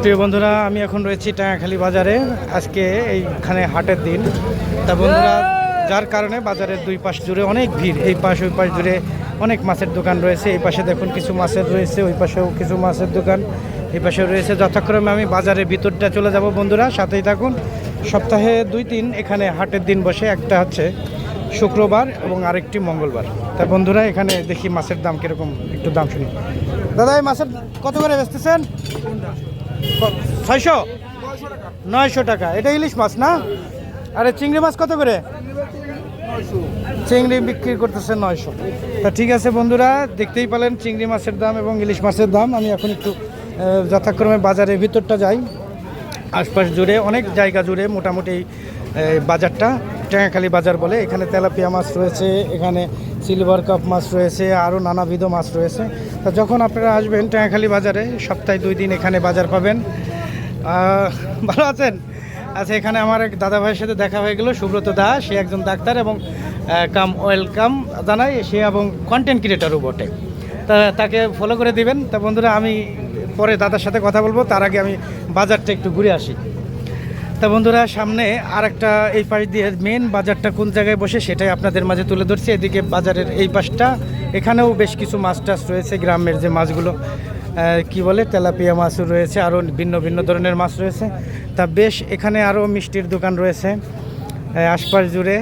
প্রিয় বন্ধুরা, আমি এখন রয়েছি টাঙ্গাখালী বাজারে। আজকে এইখানে হাটের দিন। তা বন্ধুরা, যার কারণে বাজারের দুই পাশ জুড়ে অনেক ভিড়। এই পাশ ওই পাশ জুড়ে অনেক মাছের দোকান রয়েছে। এই পাশে দেখুন কিছু মাছের রয়েছে, ওই পাশেও কিছু মাছের দোকান, এই পাশেও রয়েছে। যথাক্রমে আমি বাজারের ভিতরটা চলে যাব বন্ধুরা, সাথেই থাকুন। সপ্তাহে 2-3 এখানে হাটের দিন বসে, একটা হচ্ছে শুক্রবার এবং আরেকটি মঙ্গলবার। তা বন্ধুরা, এখানে দেখি মাছের দাম কীরকম, একটু দাম শুনি। দাদা, এই মাছের কত করে বেচতেছেন? 600, 900 টাকা। এটা ইলিশ মাছ না? আরে চিংড়ি মাছ কত করে? চিংড়ি বিক্রি করতেছে 900। তা ঠিক আছে বন্ধুরা, দেখতেই পেলেন চিংড়ি মাছের দাম এবং ইলিশ মাছের দাম। আমি এখন একটু যথাক্রমে বাজারের ভিতরটা যাই। আশপাশ জুড়ে অনেক জায়গা জুড়ে মোটামুটি বাজারটা টাঙ্গাখালী বাজার বলে। এখানে তেলাপিয়া মাছ রয়েছে, এখানে সিলভার কাপ মাছ রয়েছে, আরও নানাবিধ মাছ রয়েছে। তা যখন আপনারা আসবেন টাঙ্গাখালী বাজারে, সপ্তাহে 2 দিন এখানে বাজার পাবেন। ভালো আছেন? আচ্ছা, এখানে আমার এক দাদা ভাইয়ের সাথে দেখা হয়ে গেল, সুব্রত দাস। সে একজন ডাক্তার এবং ওয়েলকাম জানাই, সে এবং কন্টেন্ট ক্রিয়েটারও বটে। তা তাকে ফলো করে দিবেন। তা বন্ধুরা, আমি পরে দাদার সাথে কথা বলবো, তার আগে আমি বাজারটা একটু ঘুরে আসি। তা বন্ধুরা, সামনে আর একটা এই পাশ দিয়ে মেন বাজারটা কোন জায়গায় বসে সেটাই আপনাদের মাঝে তুলে ধরছি। এদিকে বাজারের এই পাশটা, এখানেও বেশ কিছু মাছ টাছ রয়েছে, গ্রামের যে মাছগুলো কি বলে তেলাপিয়া মাছও রয়েছে, আরও ভিন্ন ভিন্ন ধরনের মাছ রয়েছে। তা বেশ, এখানে আরও মিষ্টির দোকান রয়েছে আশপাশ জুড়ে।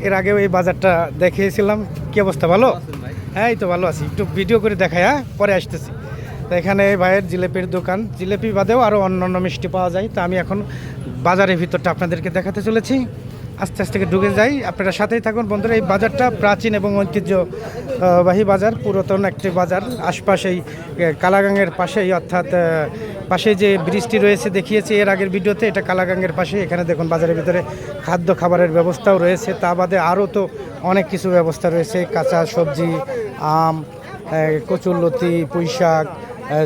এর আগেও এই বাজারটা দেখিয়েছিলাম। কী অবস্থা, ভালো? হ্যাঁ, এই তো ভালো আছি। একটু ভিডিও করে দেখাই, হ্যাঁ, পরে আসতেছি। তো এখানে ভাইয়ের জিলেপির দোকান, জিলেপি বাদেও আরও অন্যান্য মিষ্টি পাওয়া যায়। তো আমি এখন বাজারের ভিতরটা আপনাদেরকে দেখাতে চলেছি। আস্তে আস্তে ঢুকে যাই, আপনারা সাথেই থাকুন বন্ধুরা। এই বাজারটা প্রাচীন এবং ঐতিহ্যবাহী বাজার, পুরাতন একটি বাজার। আশপাশেই কালাগাংয়ের পাশেই, অর্থাৎ পাশে যে ব্রিজটি রয়েছে দেখিয়েছি এর আগের ভিডিওতে, এটা কালাগাংয়ের পাশে। এখানে দেখুন বাজারের ভিতরে খাদ্য খাবারের ব্যবস্থাও রয়েছে। তা বাদে আরও তো অনেক কিছু ব্যবস্থা রয়েছে, কাঁচা সবজি, আম, কচুরলতি, পুঁইশাক,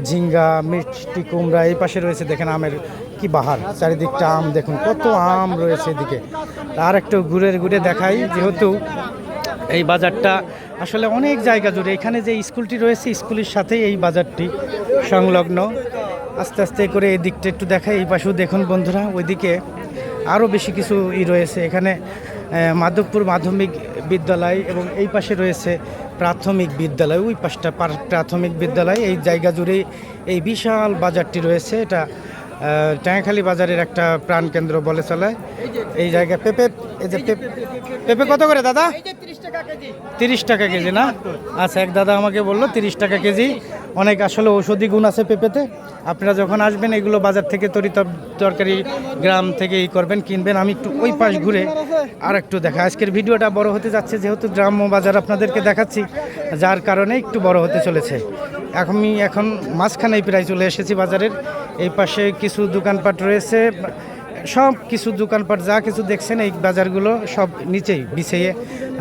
ঝিঙ্গা, মিষ্টি কুমড়া। এই পাশে রয়েছে দেখেন আমের কি বাহার, চারিদিকটা আম, দেখুন কত আম রয়েছে এদিকে। আর একটু ঘুরে ঘুরে দেখাই, যেহেতু এই বাজারটা আসলে অনেক জায়গা জুড়ে। এখানে যে স্কুলটি রয়েছে, স্কুলের সাথেই এই বাজারটি সংলগ্ন। আস্তে আস্তে করে এই দিকটা একটু দেখাই। এই পাশেও দেখুন বন্ধুরা, ওইদিকে আরও বেশি কিছু রয়েছে। এখানে মাধবপুর মাধ্যমিক বিদ্যালয় এবং এই পাশে রয়েছে প্রাথমিক বিদ্যালয়, ওই পাশটা প্রাথমিক বিদ্যালয়। এই জায়গা জুড়ে এই বিশাল বাজারটি রয়েছে। এটা টাঙ্গাখালী বাজারের একটা প্রাণকেন্দ্র বলে চলে। এই জায়গায় পেঁপে, এই যে পেঁপে কত করে দাদা? 30 টাকা কেজি না? আচ্ছা, এক দাদা আমাকে বললো 30 টাকা কেজি। অনেক আসলে ঔষধি গুণ আছে পেঁপেতে। আপনারা যখন আসবেন এগুলো বাজার থেকে তরকারি গ্রাম থেকে করবেন, কিনবেন। আমি একটু ওই পাশ ঘুরে আর একটু দেখা। আজকের ভিডিওটা বড় হতে যাচ্ছে, যেহেতু গ্রাম্য বাজার আপনাদেরকে দেখাচ্ছি, যার কারণে একটু বড় হতে চলেছে। আমি এখন মাঝখানেই প্রায় চলে এসেছি বাজারের। এই পাশে কিছু দোকানপাট রয়েছে, সব কিছু দোকানপাট যা কিছু দেখছেন এই বাজারগুলো সব নিচেই বিছিয়ে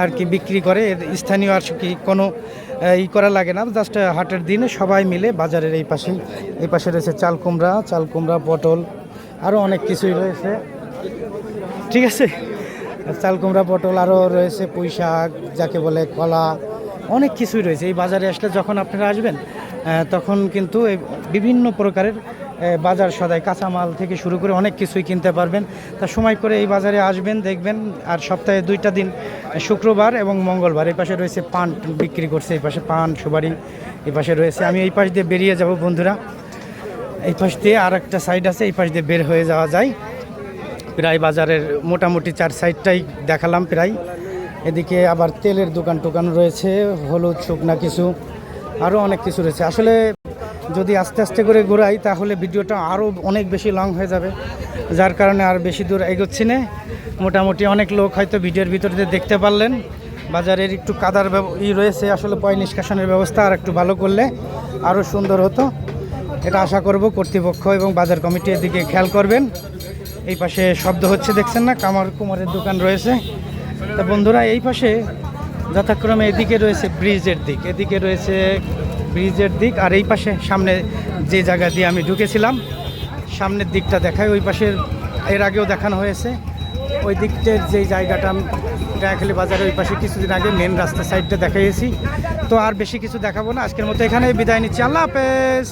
আর কি বিক্রি করে। স্থানীয় আর কি কোনো করা লাগে না, জাস্ট হাটের দিনে সবাই মিলে বাজারের এই পাশে রয়েছে চাল কুমড়া, পটল, আরও অনেক কিছুই রয়েছে। ঠিক আছে, চাল কুমড়া, পটল, আরও রয়েছে পুঁই শাক, যাকে বলে কলা, অনেক কিছুই রয়েছে। এই বাজারে আসলে যখন আপনারা আসবেন তখন কিন্তু এই বিভিন্ন প্রকারের বাজার সদাই, কাঁচামাল থেকে শুরু করে অনেক কিছুই কিনতে পারবেন। তা সময় করে এই বাজারে আসবেন, দেখবেন। আর সপ্তাহে 2টা দিন, শুক্রবার এবং মঙ্গলবার। এই পাশে রয়েছে পান বিক্রি করছে, এই পাশে পান, সুপারি এই পাশে রয়েছে। আমি এই পাশ দিয়ে বেরিয়ে যাব বন্ধুরা। এই পাশ দিয়ে আর একটা সাইড আছে, এই পাশ দিয়ে বের হয়ে যাওয়া যায়। প্রায় বাজারের মোটামুটি 4 সাইডটাই দেখালাম প্রায়। এদিকে আবার তেলের দোকান রয়েছে, হলুদ, শুকনা কিছু, আরও অনেক কিছু রয়েছে। আসলে যদি আস্তে আস্তে করে ঘোরাই তাহলে ভিডিওটা আরও অনেক বেশি লং হয়ে যাবে, যার কারণে আর বেশি দূর এগোচ্ছি না। মোটামুটি অনেক লোক হয়তো ভিডিওর ভিতরে দেখতে পারলেন। বাজারের একটু কাদার রয়েছে, আসলে পয় নিষ্কাশনের ব্যবস্থা আর একটু ভালো করলে আরও সুন্দর হতো, এটা আশা করব কর্তৃপক্ষ এবং বাজার কমিটি এদিকে খেয়াল করবেন। এই পাশে শব্দ হচ্ছে দেখছেন না, কুমারের দোকান রয়েছে। তা বন্ধুরা, এই পাশে যথাক্রমে এদিকে রয়েছে ব্রিজের দিক, এদিকে রয়েছে ব্রিজের দিক, আর এই পাশে সামনে যে জায়গা দিয়ে আমি ঢুকেছিলাম সামনের দিকটা দেখায়। ওই পাশের এর আগেও দেখানো হয়েছে। ওই দিকটার যেই জায়গাটা টাঙ্গাখালী বাজারের ওই পাশে কিছুদিন আগে মেন রাস্তার সাইডটা দেখাইছি। তো আর বেশি কিছু দেখাবো না, আজকের মতো এখানে বিদায় নিচ্ছি। আল্লাহ হাফেজ।